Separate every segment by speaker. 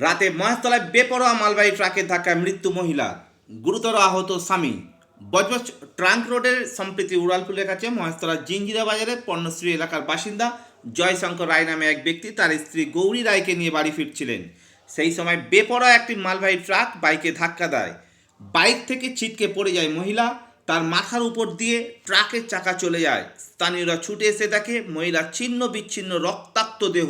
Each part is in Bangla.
Speaker 1: রাতে মহেশতলায় বেপরোয়া মালবাহী ট্রাকের ধাক্কায় মৃত্যু মহিলা, গুরুতর আহত স্বামী। বজবজ ট্রাঙ্ক রোডের সম্প্রতি উড়ালপুলের কাছে মহেশতলার জিঞ্জিরা বাজারে পর্ণশ্রী এলাকার বাসিন্দা জয়শঙ্কর রায় নামে এক ব্যক্তি তার স্ত্রী গৌরী রায়কে নিয়ে বাড়ি ফিরছিলেন। সেই সময় বেপরোয়া একটি মালবাহী ট্রাক বাইকে ধাক্কা দেয়। বাইক থেকে ছিটকে পড়ে যায় মহিলা, তার মাথার উপর দিয়ে ট্রাকের চাকা চলে যায়। স্থানীয়রা ছুটে এসে দেখে মহিলার ছিন্ন বিচ্ছিন্ন রক্তাক্ত দেহ।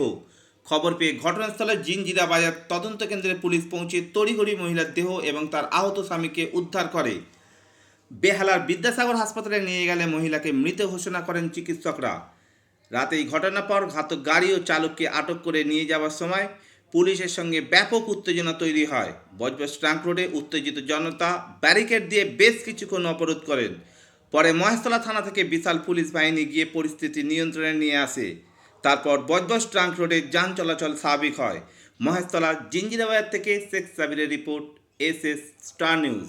Speaker 1: খবর পেয়ে ঘটনাস্থলে জিঞ্জিরা বাজার তদন্ত কেন্দ্রে পুলিশ পৌঁছে তড়িঘড়ি মহিলার দেহ এবং তার আহত স্বামীকে উদ্ধার করে। বেহালার বিদ্যাসাগর হাসপাতালে নিয়ে গেলে মহিলাকে মৃত ঘোষণা করেন চিকিৎসকরা। রাতে এই ঘটনার পর ঘাতক গাড়ি ও চালককে আটক করে নিয়ে যাওয়ার সময় পুলিশের সঙ্গে ব্যাপক উত্তেজনা তৈরি হয়। বজবজ ট্রাঙ্ক রোডে উত্তেজিত জনতা ব্যারিকেড দিয়ে বেশ কিছুক্ষণ অবরোধ করেন। পরে মহেশতলা থানা থেকে বিশাল পুলিশ বাহিনী গিয়ে পরিস্থিতি নিয়ন্ত্রণে নিয়ে আসে। তারপর বজবজ ট্রাঙ্ক রোডে যান চলাচল স্বাভাবিক হয়। মহেশতলা জিঞ্জিরাবাজার থেকে শেখ সাবিরের রিপোর্ট, এসএস স্টার নিউজ।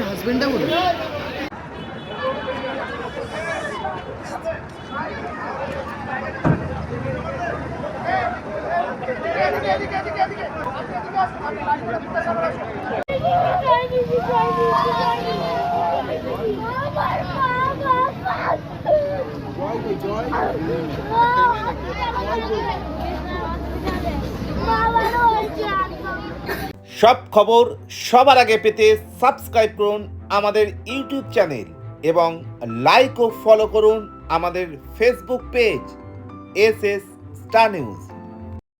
Speaker 2: হাজবেন্ডটা বলে
Speaker 1: সব খবর সবার আগে পেতে সাবস্ক্রাইব করুন আমাদের ইউটিউব চ্যানেল এবং লাইক ও ফলো করুন আমাদের Facebook page SS star news.